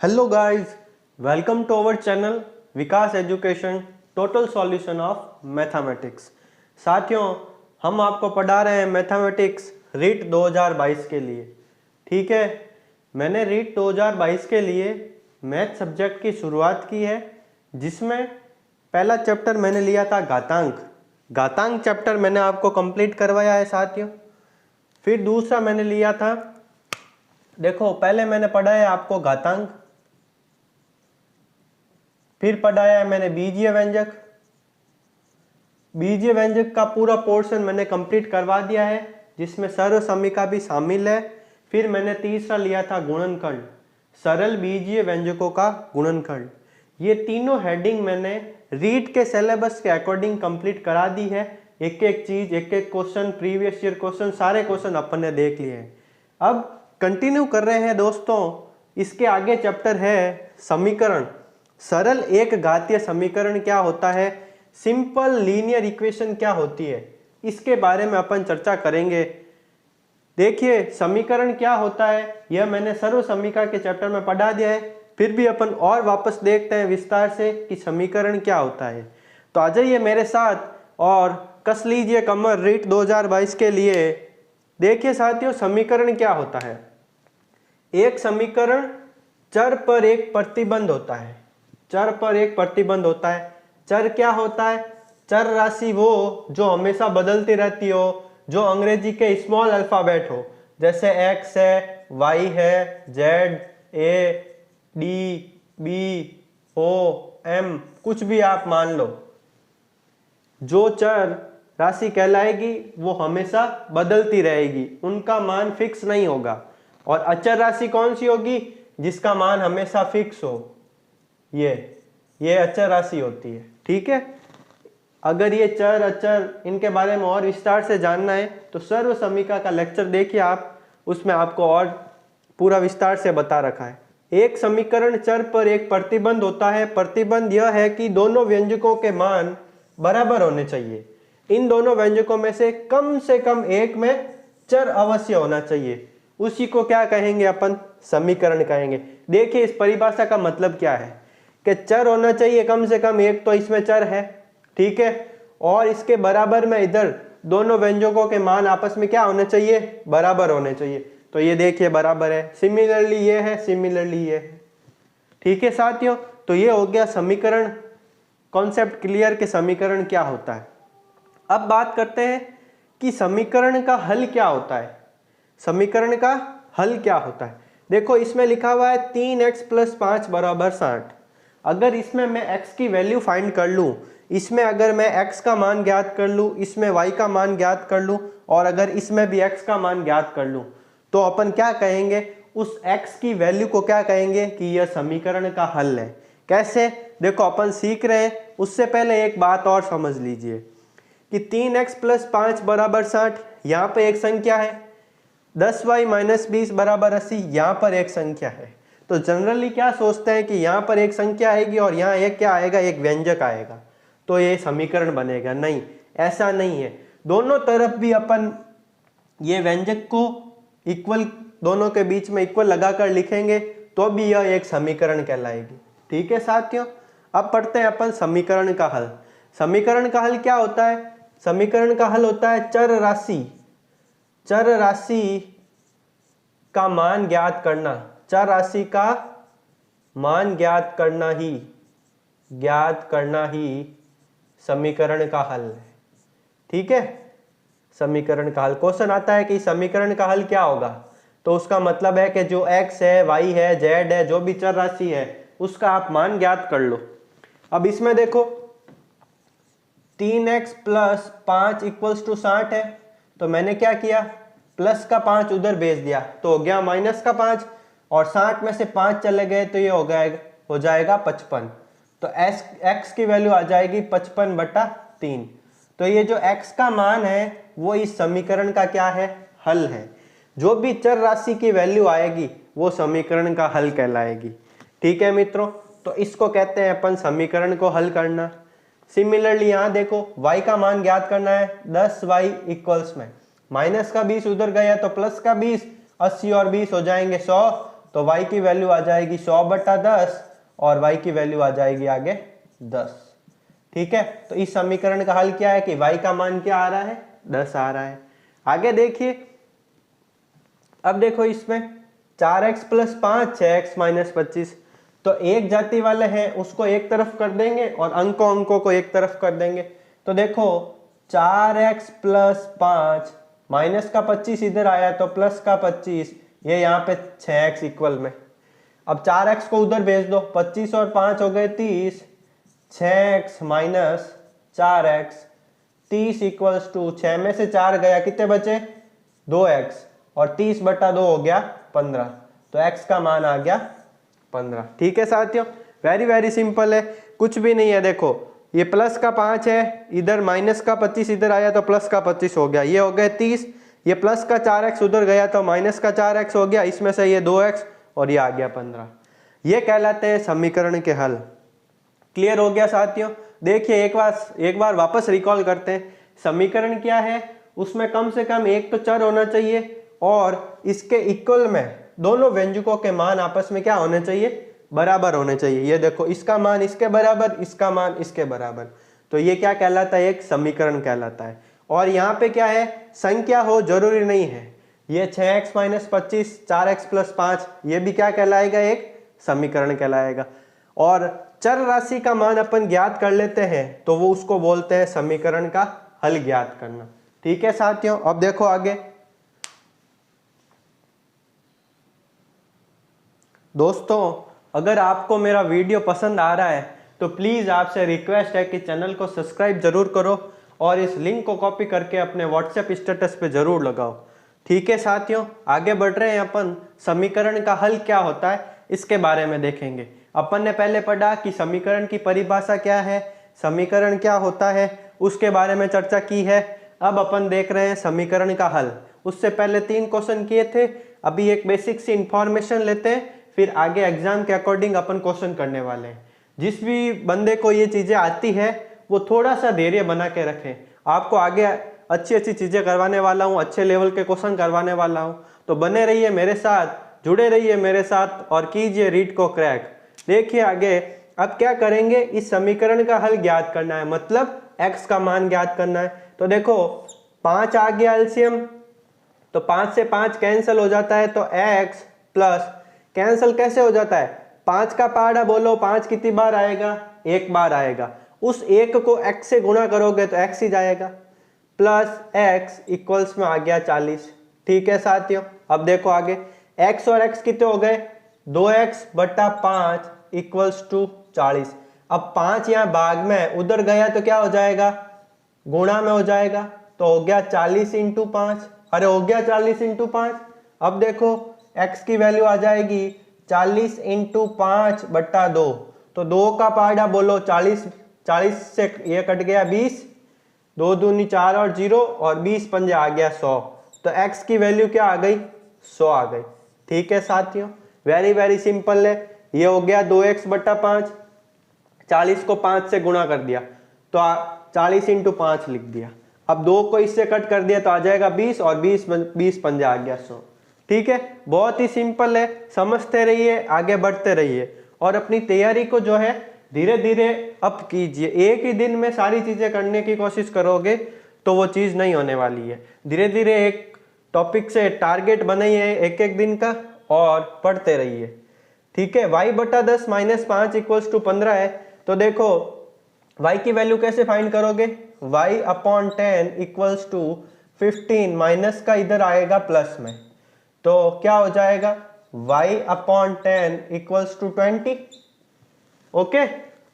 Hello guys, welcome to our channel Vikas education total solution of mathematics. साथियों, हम आपको पढ़ा रहे हैं मैथमेटिक्स रीट 2022 के लिए। ठीक है, मैंने रीट 2022 के लिए मैथ सब्जेक्ट की शुरुआत की है, जिसमें पहला चैप्टर मैंने लिया था घातांक चैप्टर मैंने आपको कंप्लीट करवाया है साथियों। फिर दूसरा मैंने लिया था, देखो पहले मैंने पढ़ा है आपको घातांक, फिर पढ़ाया है मैंने बीजीय व्यंजक। बीजीय व्यंजक का पूरा पोर्शन मैंने कंप्लीट करवा दिया है, जिसमें सर्व समीका भी शामिल है। फिर मैंने तीसरा लिया था गुणनखंड, सरल बीजीय व्यंजकों का गुणनखंड। ये तीनों हेडिंग मैंने रीट के सिलेबस के अकॉर्डिंग कंप्लीट करा दी है। एक एक चीज, एक एक क्वेश्चन, प्रीवियस ईयर क्वेश्चन, सारे क्वेश्चन अपन ने देख लिए हैं। अब कंटिन्यू कर रहे हैं दोस्तों। इसके आगे चैप्टर है समीकरण। सरल एक घातीय समीकरण क्या होता है, सिंपल लीनियर इक्वेशन क्या होती है, इसके बारे में अपन चर्चा करेंगे। देखिए, समीकरण क्या होता है यह मैंने सर्व समीका के चैप्टर में पढ़ा दिया है। फिर भी अपन और वापस देखते हैं विस्तार से कि समीकरण क्या होता है। तो आ जाइए मेरे साथ और कस लीजिए कमर रीट 2022 के लिए। देखिए साथियों, समीकरण क्या होता है। एक समीकरण चर पर एक प्रतिबंध होता है। चर पर एक प्रतिबंध होता है। चर क्या होता है? चर राशि वो जो हमेशा बदलती रहती हो, जो अंग्रेजी के स्मॉल अल्फाबेट हो, जैसे एक्स है, वाई है, जेड, ए, डी, बी, ओ, एम, कुछ भी आप मान लो। जो चर राशि कहलाएगी वो हमेशा बदलती रहेगी, उनका मान फिक्स नहीं होगा। और अचर राशि कौन सी होगी? जिसका मान हमेशा फिक्स हो, ये अचर राशि होती है। ठीक है, अगर ये चर अचर इनके बारे में और विस्तार से जानना है तो सर्व समीका का लेक्चर देखिए आप, उसमें आपको और पूरा विस्तार से बता रखा है। एक समीकरण चर पर एक प्रतिबंध होता है। प्रतिबंध यह है कि दोनों व्यंजकों के मान बराबर होने चाहिए। इन दोनों व्यंजकों में से कम एक में चर अवश्य होना चाहिए। उसी को क्या कहेंगे अपन? समीकरण कहेंगे। देखिए, इस परिभाषा का मतलब क्या है कि चर होना चाहिए कम से कम एक, तो इसमें चर है, ठीक है, और इसके बराबर में इधर दोनों व्यंजकों के मान आपस में क्या होने चाहिए? बराबर होने चाहिए। तो ये देखिए बराबर है, सिमिलरली ये है, सिमिलरली ये है। ठीक है साथियों, तो ये हो गया समीकरण। कॉन्सेप्ट क्लियर कि समीकरण क्या होता है। अब बात करते हैं कि समीकरण का हल क्या होता है। समीकरण का हल क्या होता है? देखो, इसमें लिखा हुआ है 3x + 5 = 60। अगर इसमें मैं x की वैल्यू फाइंड कर लूँ, इसमें अगर मैं x का मान ज्ञात कर लूँ, इसमें y का मान ज्ञात कर लूँ, और अगर इसमें भी x का मान ज्ञात कर लूँ, तो अपन क्या कहेंगे? उस x की वैल्यू को क्या कहेंगे कि यह समीकरण का हल है। कैसे? देखो, अपन सीख रहे हैं, उससे पहले एक बात और समझ लीजिए कि 3x + 5 = 60। यहाँ पे एक संख्या है, 10y - 20 = 80, यहाँ पर एक संख्या है। तो जनरली क्या सोचते हैं कि यहाँ पर एक संख्या आएगी और यहाँ एक क्या आएगा? एक व्यंजक आएगा, तो ये समीकरण बनेगा। नहीं, ऐसा नहीं है। दोनों तरफ भी अपन ये व्यंजक को इक्वल, दोनों के बीच में इक्वल लगाकर लिखेंगे तो भी यह एक समीकरण कहलाएगी। ठीक है साथियों, अब पढ़ते हैं अपन समीकरण का हल। समीकरण का हल क्या होता है? समीकरण का हल होता है चर राशि का मान ज्ञात करना। चर राशि का मान ज्ञात करना ही समीकरण का हल है। ठीक है, समीकरण का हल। क्वेश्चन आता है कि समीकरण का हल क्या होगा, तो उसका मतलब है कि जो x है, y है, z है, जो भी चर राशि है, उसका आप मान ज्ञात कर लो। अब इसमें देखो, 3x + 5 = 60 है, तो मैंने क्या किया? प्लस का 5 उधर भेज दिया, तो हो गया माइनस का 5, और 60 में से 5 चले गए तो ये हो जाएगा 55। तो x की वैल्यू आ जाएगी 55/3। तो ये जो x का मान है वो इस समीकरण का क्या है? हल है। जो भी चर राशि की वैल्यू आएगी वो समीकरण का हल कहलाएगी। ठीक है मित्रों, तो इसको कहते हैं अपन समीकरण को हल करना। सिमिलरली यहाँ देखो, y का मान ज्ञात करना है। 10y = में माइनस का 20 उधर गया तो प्लस का 20, 80 और 20 हो जाएंगे 100, तो y की वैल्यू आ जाएगी 100/10 और y की वैल्यू आ जाएगी आगे 10। ठीक है, तो इस समीकरण का हल क्या है कि y का मान क्या आ रहा है, 10 आ रहा है। आगे देखिए, अब देखो इसमें 4x + 5 6x - 25, तो एक जाति वाले हैं उसको एक तरफ कर देंगे और अंकों को एक तरफ कर देंगे। तो देखो 4x + 5 माइनस का 25 इधर आया तो प्लस का 25, ये यहाँ पे 6x इक्वल में। अब 4x को उधर भेज दो, 25 और 5 हो गए 30, 6x - 4x 30 इक्वल्स टू 6 में से 4 गया, कितने बचे 2x, और 30/2 हो गया 15, तो x का मान आ गया 15। ठीक है साथियों, वेरी वेरी सिंपल है, कुछ भी नहीं है। देखो ये प्लस का 5 है, इधर माइनस का 25 इधर आया तो प्लस का 25 हो गया, ये हो गए 30, ये प्लस का 4x उधर गया तो माइनस का 4x हो गया, इसमें से ये 2x और ये आ गया 15। ये कहलाते हैं समीकरण के हल। क्लियर हो गया साथियों। देखिए एक बार वापस रिकॉल करते हैं, समीकरण क्या है, उसमें कम से कम एक तो चर होना चाहिए और इसके इक्वल में दोनों व्यंजकों के मान आपस में क्या होने चाहिए, बराबर होने चाहिए। ये देखो इसका मान इसके बराबर, इसका मान इसके बराबर, तो ये क्या कहलाता है, एक समीकरण कहलाता है। और यहाँ पे क्या है, संख्या हो जरूरी नहीं है, ये 6x - 25 4x + 5 ये भी क्या कहलाएगा, एक समीकरण कहलाएगा। और चर राशि का मान अपन ज्ञात कर लेते हैं तो वो उसको बोलते हैं समीकरण का हल ज्ञात करना। ठीक है साथियों, अब देखो आगे। दोस्तों अगर आपको मेरा वीडियो पसंद आ रहा है तो प्लीज़ आपसे रिक्वेस्ट है कि चैनल को सब्सक्राइब जरूर करो और इस लिंक को कॉपी करके अपने व्हाट्सएप स्टेटस पे जरूर लगाओ। ठीक है साथियों, आगे बढ़ रहे हैं, अपन समीकरण का हल क्या होता है इसके बारे में देखेंगे। अपन ने पहले पढ़ा कि समीकरण की परिभाषा क्या है, समीकरण क्या होता है, उसके बारे में चर्चा की है। अब अपन देख रहे हैं समीकरण का हल। उससे पहले 3 क्वेश्चन किए थे, अभी एक बेसिक सी इंफॉर्मेशन लेते हैं, फिर आगे एग्जाम के अकॉर्डिंग अपन क्वेश्चन करने वाले हैं। जिस भी बंदे को ये चीज़ें आती है वो थोड़ा सा धैर्य बना के रखें, आपको आगे अच्छी अच्छी चीज़ें करवाने वाला हूँ, अच्छे लेवल के क्वेश्चन करवाने वाला हूँ, तो बने रहिए मेरे साथ, जुड़े रहिए मेरे साथ और कीजिए रीड को क्रैक। देखिए आगे अब क्या करेंगे, इस समीकरण का हल ज्ञात करना है, मतलब x का मान ज्ञात करना है। तो देखो 5 आ गया एलसीएम, तो 5 से 5 कैंसिल हो जाता है, तो x प्लस कैंसिल कैसे हो जाता है, 5 का पहाड़ा बोलो, 5 कितनी बार आएगा, एक बार आएगा, उस एक को x से गुणा करोगे तो x ही जाएगा, प्लस x इक्वल्स में आ गया 40। ठीक है साथियों, अब देखो आगे x और x कितने हो गए, 2x/5 इक्वल्स टू 40। अब 5 यहाँ भाग में उधर गया तो क्या हो जाएगा, गुणा में हो जाएगा, तो हो गया 40 × 5, अरे हो गया 40 × 5। अब देखो x की वैल्यू आ जाएगी 40 × 5/2, तो 2 का पहाड़ा बोलो 40, 40 से ये कट गया 20, 2 दूनी 4 और 0 और 20 पंजे आ गया 100, तो x की वैल्यू क्या आ गई, 100 आ गई। ठीक है साथियों, वेरी वेरी सिंपल है। ये हो गया 2x/5, 40 को 5 से गुणा कर दिया तो 40 × 5 लिख दिया। अब 2 को इससे कट कर दिया तो आ जाएगा 20 और 20 पंजे आ गया 100। ठीक है, बहुत ही सिंपल है, समझते रहिए, आगे बढ़ते रहिए और अपनी तैयारी को जो है धीरे धीरे अप कीजिए। एक ही दिन में सारी चीजें करने की कोशिश करोगे तो वो चीज नहीं होने वाली है। धीरे धीरे एक टॉपिक से टारगेट बनाइए एक एक दिन का और पढ़ते रहिए। ठीक है, y/10 - 5 = 15 है, तो देखो y की वैल्यू कैसे फाइंड करोगे, y/10 = 15 माइनस का इधर आएगा प्लस में, तो क्या हो जाएगा y/10 = 20। ओके,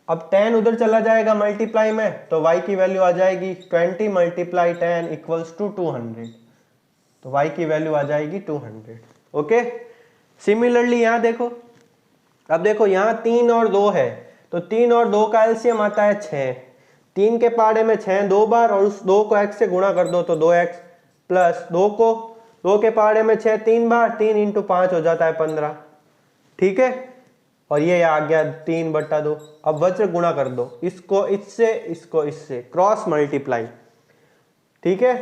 अब 10 उधर चला जाएगा मल्टीप्लाई में, तो y की वैल्यू आ जाएगी 20 × 10 = 200, तो y की वैल्यू आ जाएगी 200। ओके, सिमिलरली यहाँ देखो, अब देखो यहाँ 3 और 2 है, तो 3 और 2 का एलसीएम आता है 6, 3 के पहाड़े में 6 2 बार और उस 2 को x से गुणा कर दो तो 2x, प्लस 2 के पहाड़े में 6 3 बार, 3 × 5 हो जाता है 15। ठीक है, और ये आ गया 3/2। अब वज्र गुणा कर दो, इसको इससे, इसको इससे, क्रॉस मल्टीप्लाई। ठीक है,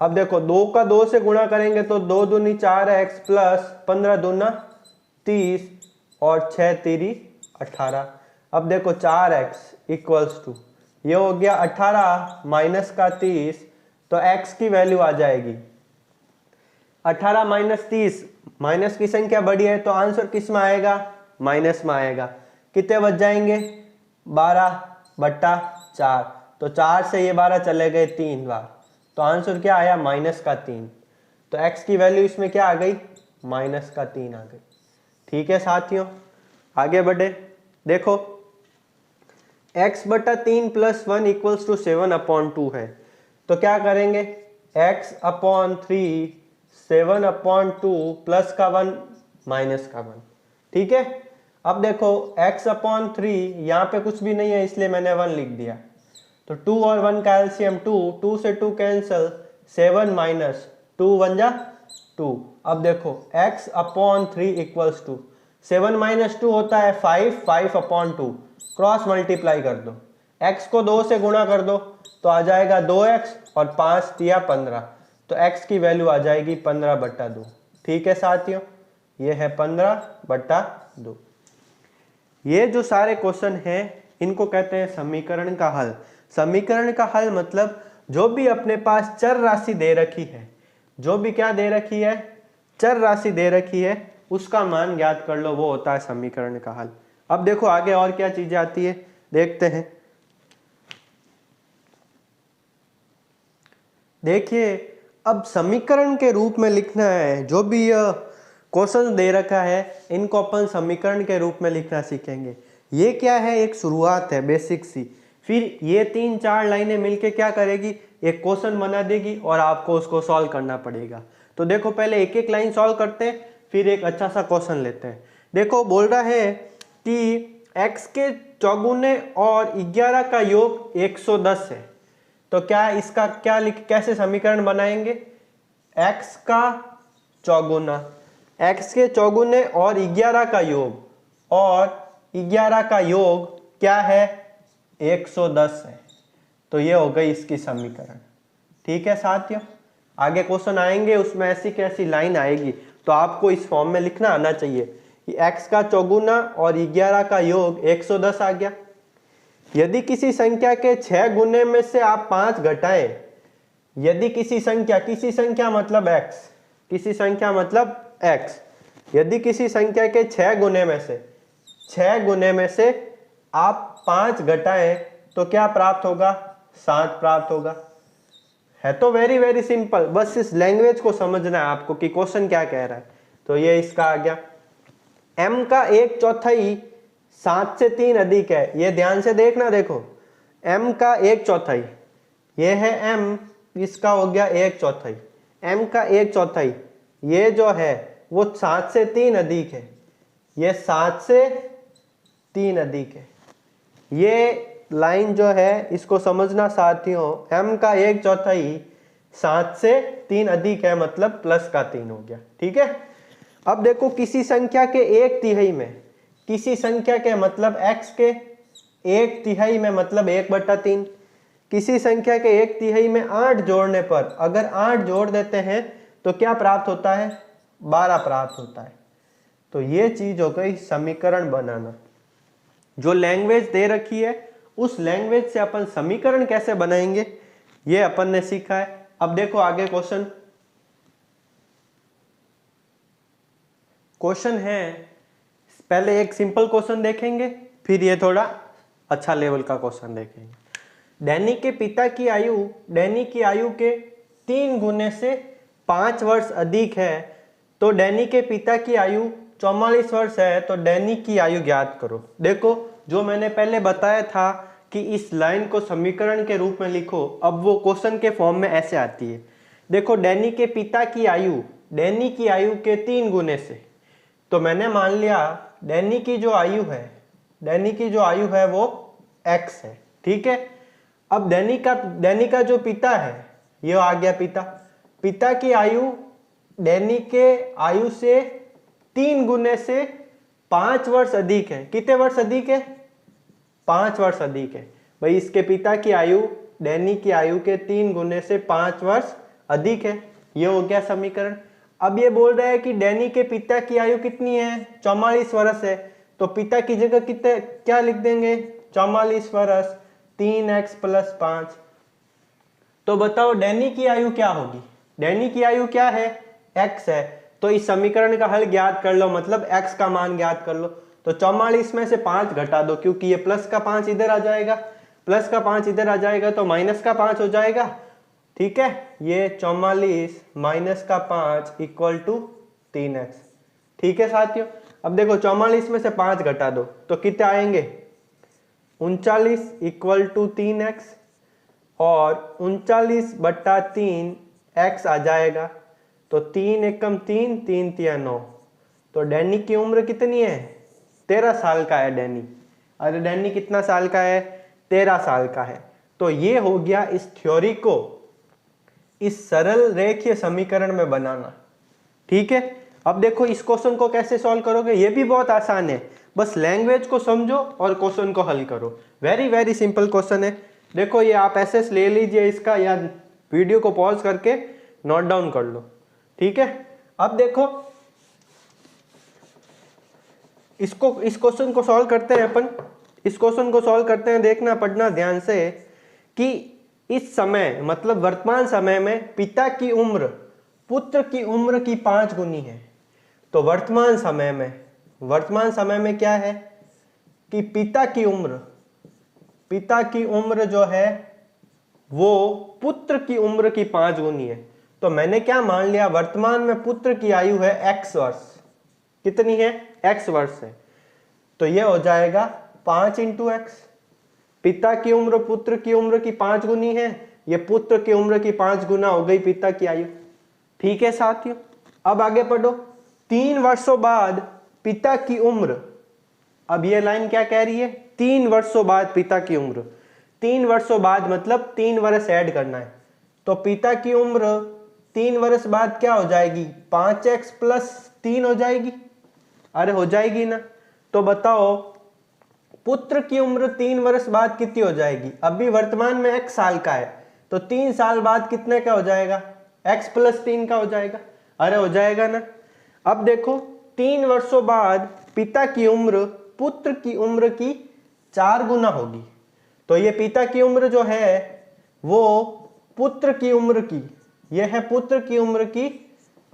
अब देखो 2 का 2 से गुणा करेंगे तो 2 दूनी 4x प्लस 15 दूना 30 और 6 3 18। अब देखो 4x इक्वल्स टू, ये हो गया 18 माइनस का 30, तो x की वैल्यू आ जाएगी 18 माइनस 30, माइनस की संख्या बड़ी है तो आंसर किस में आएगा, माइनस में आएगा। कितने बच जाएंगे, 12/4, तो 4 से ये 12 चले गए 3 बार, तो आंसर क्या आया, माइनस का 3। तो x की वैल्यू इसमें क्या आ गई, माइनस का 3 आ गई। ठीक है साथियों, आगे बढ़े। देखो x/3 + 1 = 7/2 है, तो क्या करेंगे, x/3 7/2 प्लस का 1 माइनस का 1। ठीक है, अब देखो x/3 यहाँ पे कुछ भी नहीं है इसलिए मैंने 1 लिख दिया, तो 2 और 1 का एलसीएम 2, 2 से 2 कैंसिल, 7 माइनस 2 1 जा 2। अब देखो x/3 इक्वल्स टू 7 माइनस 2 होता है 5, 5/2, क्रॉस मल्टीप्लाई कर दो, x को 2 से गुणा कर दो तो आ जाएगा 2x और 5 दिया 15, तो x की वैल्यू आ जाएगी 15/2। ठीक है साथियों, ये है 15/2। ये जो सारे क्वेश्चन हैं इनको कहते हैं समीकरण का हल। समीकरण का हल मतलब जो भी अपने पास चर राशि दे रखी है, जो भी क्या दे रखी है, चर राशि दे रखी है, उसका मान ज्ञात कर लो, वो होता है समीकरण का हल। अब देखो आगे और क्या चीजें आती है, देखते हैं। देखिए अब समीकरण के रूप में लिखना है, जो भी क्वेश्चन दे रखा है इनको अपन समीकरण के रूप में लिखना सीखेंगे। ये क्या है, एक शुरुआत है बेसिक सी, फिर ये 3-4 लाइनें मिलके क्या करेगी, एक क्वेश्चन बना देगी और आपको उसको सॉल्व करना पड़ेगा। तो देखो पहले एक एक लाइन सॉल्व करते हैं, फिर एक अच्छा सा क्वेश्चन लेते हैं। देखो बोल रहा है कि x के चौगुने और 11 का योग 110 है, तो क्या इसका क्या कैसे समीकरण बनाएंगे, x का चौगुना, x के चौगुने और 11 का योग, और 11 का योग क्या है, 110 है, तो ये हो गई इसकी समीकरण। ठीक है साथियों, आगे क्वेश्चन आएंगे उसमें ऐसी कैसी लाइन आएगी, तो आपको इस फॉर्म में लिखना आना चाहिए कि x का चौगुना और 11 का योग 110 आ गया। यदि किसी संख्या के 6 गुने में से आप 5 घटाएं, यदि किसी संख्या मतलब x, किसी संख्या मतलब x, यदि किसी संख्या के 6 गुने में से आप 5 घटाएं तो क्या प्राप्त होगा, 7 प्राप्त होगा। है तो वेरी वेरी सिंपल, बस इस लैंग्वेज को समझना है आपको कि क्वेश्चन क्या कह रहा है। तो ये इसका आ गया, m का 1/4 7 से 3 अधिक है, ये ध्यान से देखना, देखो m का 1/4, ये है m, इसका हो गया 1/4, m का 1/4, ये जो है वो 7 से 3 अधिक है, ये 7 से 3 अधिक है। ये लाइन जो है इसको समझना साथियों, m का 1/4 7 से 3 अधिक है, मतलब प्लस का 3 हो गया। ठीक है, अब देखो किसी संख्या के 1/3 में, किसी संख्या के मतलब x के 1/3 में मतलब 1/3, किसी संख्या के 1/3 में 8 जोड़ने पर अगर 8 जोड़ देते हैं तो क्या प्राप्त होता है, 12 प्राप्त होता है। तो ये चीज हो गई समीकरण बनाना। जो लैंग्वेज दे रखी है उस लैंग्वेज से अपन समीकरण कैसे बनाएंगे ये अपन ने सीखा है। अब देखो आगे क्वेश्चन है, पहले एक सिंपल क्वेश्चन देखेंगे, फिर ये थोड़ा अच्छा लेवल का क्वेश्चन देखेंगे। डैनी के पिता की आयु डैनी की आयु के 3 गुने से 5 वर्ष अधिक है, तो डैनी के पिता की आयु 44 वर्ष है, तो डैनी की आयु ज्ञात करो। देखो जो मैंने पहले बताया था कि इस लाइन को समीकरण के रूप में लिखो, अब वो क्वेश्चन के फॉर्म में ऐसे आती है। देखो डैनी के पिता की आयु डैनी की आयु के 3 गुने से, तो मैंने मान लिया डैनी की जो आयु है वो x है। ठीक है, अब डैनी का जो पिता है ये आ गया पिता की आयु डैनी के आयु से 3 गुने से 5 वर्ष अधिक है। कितने वर्ष अधिक है, 5 वर्ष अधिक है। भाई इसके पिता की आयु डैनी की आयु के 3 गुने से 5 वर्ष अधिक है, ये हो गया समीकरण। अब ये बोल रहा है कि डैनी के पिता की आयु कितनी है, 44 वर्ष है। तो पिता की जगह कितने क्या लिख देंगे, 44 वर्ष, 3x + 5। तो बताओ डैनी की आयु क्या होगी, डैनी की आयु क्या है, x है। तो इस समीकरण का हल ज्ञात कर लो, मतलब x का मान ज्ञात कर लो। तो 44 में से 5 घटा दो, क्योंकि ये प्लस का 5 इधर आ जाएगा, प्लस का 5 इधर आ जाएगा तो माइनस का 5 हो जाएगा। ठीक है, ये 44 माइनस का 5 = 3x। ठीक है साथियों, अब देखो 44 में से 5 घटा दो तो कितने आएंगे, 39 = 3x, और 39/3 x आ जाएगा। तो 3 एकम 3, 3 तिया 9। तो डैनी की उम्र कितनी है, 13 साल का है डैनी। अरे डैनी कितना साल का है, 13 साल का है। तो ये हो गया इस थ्योरी को इस सरल रेखीय समीकरण में बनाना। ठीक है, अब देखो इस क्वेश्चन को कैसे सॉल्व करोगे, ये भी बहुत आसान है, बस लैंग्वेज को समझो और क्वेश्चन को हल करो। वेरी वेरी सिंपल क्वेश्चन है। देखो ये आप एसएस ले लीजिए इसका, या वीडियो को पॉज करके नोट डाउन कर लो। ठीक है, अब देखो इस क्वेश्चन को सॉल्व करते हैं अपन। इस क्वेश्चन को सॉल्व करते हैं, देखना पढ़ना ध्यान से कि इस समय मतलब वर्तमान समय में पिता की उम्र पुत्र की उम्र की 5 गुनी है। तो वर्तमान समय में क्या है कि पिता की उम्र जो है वो पुत्र की उम्र की 5 गुनी है। तो मैंने क्या मान लिया, वर्तमान में पुत्र की आयु है x वर्ष। कितनी है, x वर्ष है। तो ये हो जाएगा 5 × x। पिता की उम्र पुत्र की उम्र की 5 गुनी है, ये पुत्र की उम्र की 5 गुना हो गई पिता की आयु। ठीक है साथियों, अब आगे पढ़ो। 3 वर्षों बाद पिता की उम्र, अब ये लाइन क्या कह रही है, 3 वर्षों बाद पिता की उम्र। 3 वर्षों बाद मतलब 3 वर्ष ऐड करना है। तो पिता की उम्र 3 वर्ष बाद क्या हो जाएगी, 5x + 3 हो जाएगी। अरे हो जाएगी ना। तो बताओ पुत्र की उम्र 3 वर्ष बाद कितनी हो जाएगी, अभी वर्तमान में x साल का है, तो 3 साल बाद कितने का हो जाएगा, x + 3 का हो जाएगा। अरे हो जाएगा ना। अब देखो 3 वर्षों बाद पिता की उम्र पुत्र की उम्र की 4 गुना होगी। तो ये पिता की उम्र जो है वो पुत्र की उम्र की, यह है पुत्र की उम्र की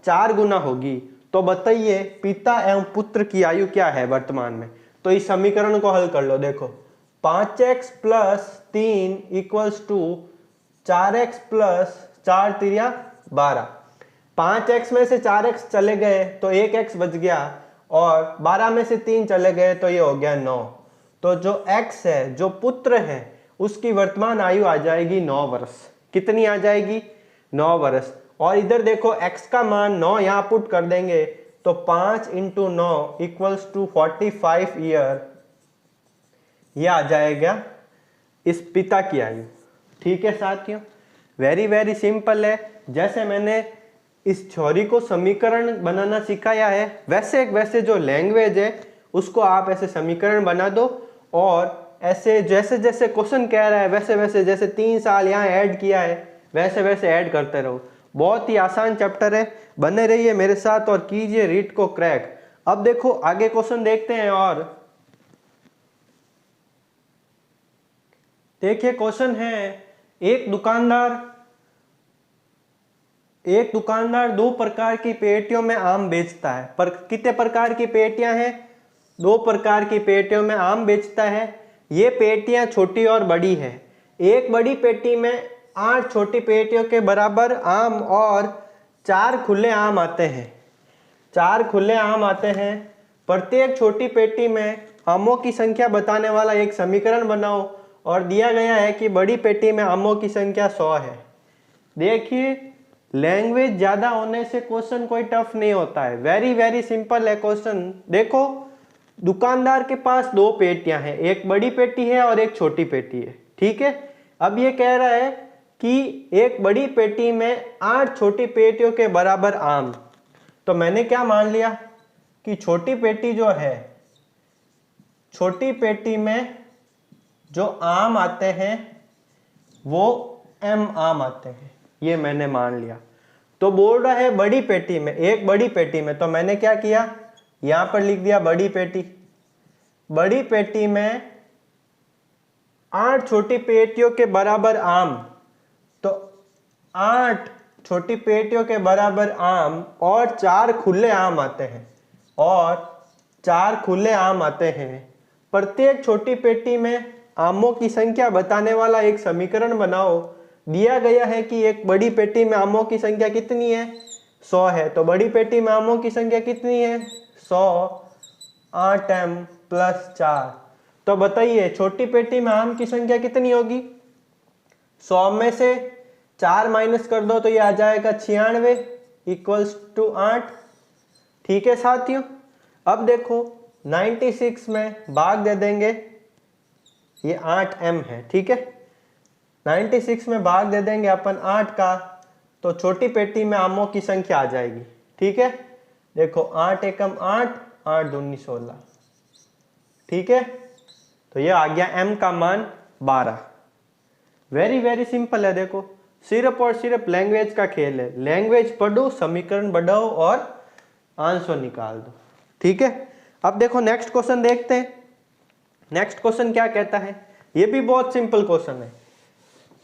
4 गुना होगी। तो बताइए पिता एवं पुत्र की आयु क्या है वर्तमान में। तो इस समीकरण को हल कर लो। देखो 5x + 3 = 4x + 4 तिरिया 12। 5x में से 4x चले गए तो 1x बच गया, और 12 में से 3 चले गए तो ये हो गया 9। तो जो x है, जो पुत्र है, उसकी वर्तमान आयु आ जाएगी 9 वर्ष। कितनी आ जाएगी, 9 वर्ष। और इधर देखो x का मान 9 यहाँ पुट कर देंगे तो 5 × 9 = 45 ईयर, ये आ जाएगा इस पिता की आयु। ठीक है साथियों, वेरी वेरी सिंपल है। जैसे मैंने इस थ्योरी को समीकरण बनाना सिखाया है, वैसे जो लैंग्वेज है उसको आप ऐसे समीकरण बना दो, और ऐसे जैसे जैसे क्वेश्चन कह रहा है वैसे जैसे 3 साल यहाँ ऐड किया है वैसे ऐड करते रहो। बहुत ही आसान चैप्टर है, बने रहिए मेरे साथ और कीजिए रीट को क्रैक। अब देखो आगे क्वेश्चन देखते हैं, और देखिए क्वेश्चन है, एक दुकानदार 2 प्रकार की पेटियों में आम बेचता है। पर कितने प्रकार की पेटियां हैं, 2 प्रकार की पेटियों में आम बेचता है। ये पेटियां छोटी और बड़ी है। एक बड़ी पेटी में 8 छोटी पेटियों के बराबर आम और 4 खुले आम आते हैं। 4 खुले आम आते हैं। प्रत्येक छोटी पेटी में आमों की संख्या बताने वाला एक समीकरण बनाओ, और दिया गया है कि बड़ी पेटी में आमों की संख्या 100 है। देखिए लैंग्वेज ज्यादा होने से क्वेश्चन कोई टफ नहीं होता है, वेरी वेरी सिंपल है क्वेश्चन। देखो दुकानदार के पास 2 पेटियां हैं, एक बड़ी पेटी है और एक छोटी पेटी है। ठीक है, अब ये कह रहा है कि एक बड़ी पेटी में 8 छोटी पेटियों के बराबर आम। तो मैंने क्या मान लिया कि छोटी पेटी जो है, छोटी पेटी में जो आम आते हैं वो m आम आते हैं, ये मैंने मान लिया। तो बोल रहा है बड़ी पेटी में, एक बड़ी पेटी में, तो मैंने क्या किया, यहां पर लिख दिया बड़ी पेटी। बड़ी पेटी में 8 छोटी पेटियों के बराबर आम, तो 8 छोटी पेटियों के बराबर आम और 4 खुले आम आते हैं, और 4 खुले आम आते हैं। प्रत्येक छोटी पेटी में आमों की संख्या बताने वाला एक समीकरण बनाओ। दिया गया है कि एक बड़ी पेटी में आमों की संख्या कितनी है, 100 है। तो बड़ी पेटी में आमों की संख्या कितनी है, 100, 8m प्लस 4। तो बताइए छोटी पेटी में आम की संख्या कितनी होगी, 100 में से 4 माइनस कर दो तो ये आ जाएगा 96 इक्वल्स टू 8। ठीक है साथियों, अब देखो 96 में भाग दे देंगे, ये 8m है, ठीक है। 96 में भाग दे देंगे अपन 8 का, तो छोटी पेटी में आमों की संख्या आ जाएगी, ठीक है। देखो 8 एकम 8, 8 दूनी 16, ठीक है। तो ये आ गया m का मान 12। वेरी वेरी सिंपल है। देखो सिर्फ और सिर्फ लैंग्वेज का खेल है, लैंग्वेज पढ़ो, समीकरण बढ़ाओ और आंसर निकाल दो, ठीक है। अब देखो नेक्स्ट क्वेश्चन देखते हैं। नेक्स्ट क्वेश्चन क्या कहता है, ये भी बहुत सिंपल क्वेश्चन है।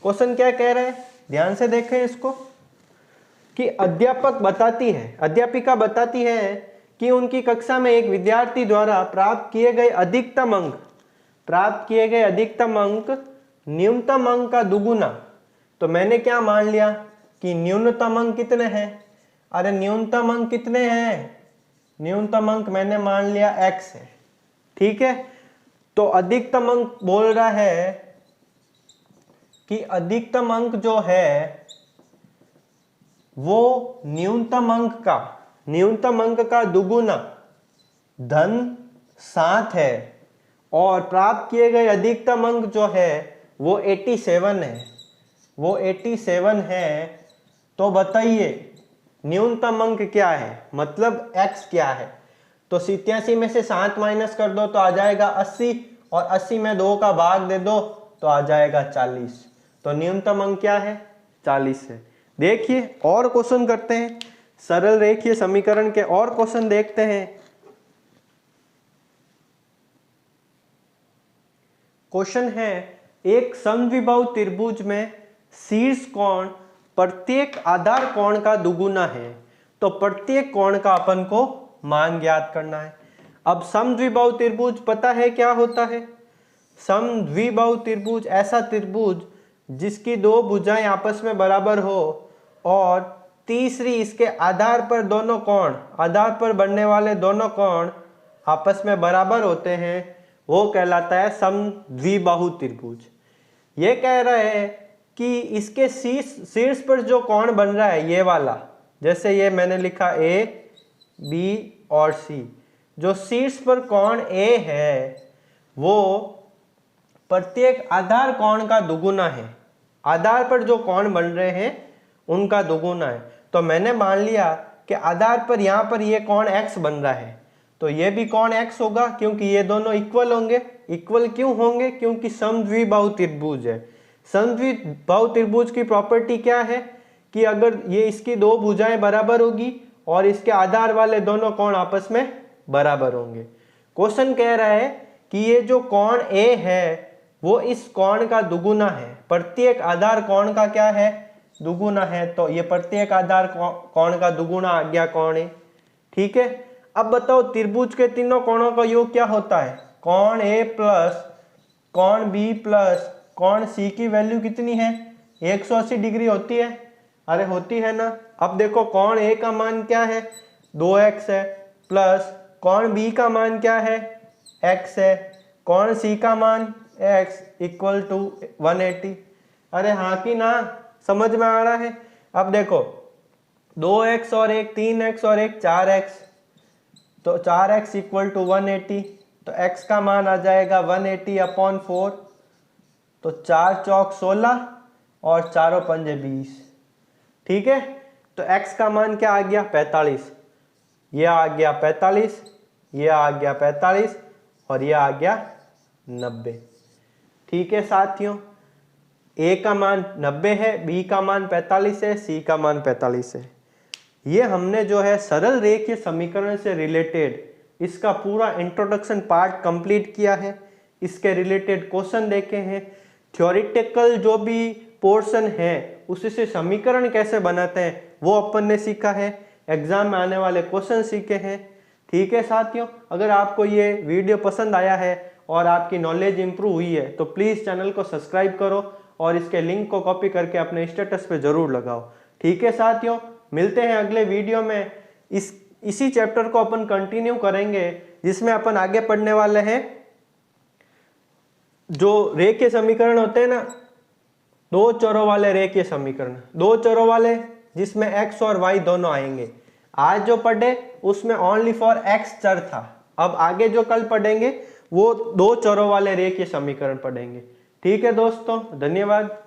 क्वेश्चन क्या कह रहा है, ध्यान से देखें इसको, कि अध्यापिका बताती है कि उनकी कक्षा में एक विद्यार्थी द्वारा प्राप्त किए गए अधिकतम अंक न्यूनतम अंक का दुगुना। तो मैंने क्या मान लिया कि न्यूनतम अंक कितने हैं, अरे न्यूनतम अंक कितने हैं, न्यूनतम अंक मैंने मान लिया x है, ठीक है। तो अधिकतम अंक बोल रहा है कि अधिकतम अंक जो है वो न्यूनतम अंक का दुगुना धन 7 है, और प्राप्त किए गए अधिकतम अंक जो है वो 87 है। तो बताइए न्यूनतम अंक क्या है, मतलब x क्या है। तो 87 में से 7 माइनस कर दो तो आ जाएगा 80, और 80 में 2 का भाग दे दो तो आ जाएगा 40। तो न्यूनतम अंक क्या है, 40 है। देखिए और क्वेश्चन करते हैं, सरल रेखीय समीकरण के और क्वेश्चन देखते हैं। क्वेश्चन है, एक समद्विबाहु त्रिभुज में शीर्ष कोण प्रत्येक आधार कोण का दुगुना है। तो प्रत्येक कोण का अपन को मान ज्ञात करना है। अब समद्विबाहु त्रिभुज पता है क्या होता है, समद्विबाहु त्रिभुज ऐसा त्रिभुज जिसकी 2 भुजाएं आपस में बराबर हो और तीसरी इसके आधार पर दोनों कोण, आधार पर बनने वाले दोनों कोण आपस में बराबर होते हैं, वो कहलाता है समद्विबाहु त्रिभुज। ये कह रहा है कि इसके शीर्ष पर जो कोण बन रहा है ये वाला, जैसे ये मैंने लिखा A, B और C, जो शीर्ष पर कोण A है वो प्रत्येक आधार कोण का दुगुना है। आधार पर जो कोण बन रहे हैं उनका दुगुना है। तो मैंने मान लिया कि आधार पर यहाँ पर ये कोण x बन रहा है, तो ये भी कोण x होगा, क्योंकि ये दोनों इक्वल होंगे। इक्वल क्यों होंगे, क्योंकि समद्विबाहु त्रिभुज है। समद्विबाहु त्रिभुज की प्रॉपर्टी क्या है कि अगर ये इसकी 2 भुजाएं बराबर होगी और इसके आधार वाले दोनों कोण आपस में बराबर होंगे। क्वेश्चन कह रहा है कि ये जो कोण A है वो इस कोण का दुगुना है। प्रत्येक आधार कोण का क्या है, दुगुना है। तो ये प्रत्येक आधार कोण का दुगुना आ गया कोण A, ठीक है। अब बताओ त्रिभुज के तीनों कोणों का योग क्या होता है, कोण A प्लस कोण B प्लस कोण C की वैल्यू कितनी है, 180 डिग्री होती है, अरे होती है ना। अब देखो कोण A का मान क्या है, 2x है, प्लस कोण B का मान क्या है, x है, कोण C का मान x इक्वल टू 180। अरे हाँ कि ना, समझ में आ रहा है। अब देखो 2x और 1 3x और 1 4x, तो 4x इक्वल टू 180, तो x का मान आ जाएगा 180/4। तो 4 चौक 16 और 4 पंजे 20, ठीक है। तो x का मान क्या आ गया, 45। ये आ गया 45, ये आ गया 45 और ये आ गया 90, ठीक है साथियों। A का मान 90 है, B का मान 45 है, C का मान 45 है। ये हमने जो है सरल रेखीय समीकरण से रिलेटेड इसका पूरा इंट्रोडक्शन पार्ट कंप्लीट किया है। इसके रिलेटेड क्वेश्चन देखे हैं, थ्योरेटिकल जो भी पोर्शन है उससे समीकरण कैसे बनाते हैं वो अपन ने सीखा है, एग्जाम में आने वाले क्वेश्चन सीखे हैं। ठीक है साथियों, अगर आपको ये वीडियो पसंद आया है और आपकी नॉलेज इंप्रूव हुई है तो प्लीज़ चैनल को सब्सक्राइब करो और इसके लिंक को कॉपी करके अपने स्टेटस पे जरूर लगाओ। ठीक है साथियों, मिलते हैं अगले वीडियो में। इसी चैप्टर को अपन कंटिन्यू करेंगे जिसमें अपन आगे पढ़ने वाले हैं जो रेखीय समीकरण होते हैं ना, दो चरों वाले रेखीय समीकरण, दो चरों वाले जिसमें x और y दोनों आएंगे। आज जो पढ़े उसमें ओनली फॉर x चर था, अब आगे जो कल पढ़ेंगे वो दो चरों वाले रेखीय समीकरण पढ़ेंगे। ठीक है दोस्तों, धन्यवाद।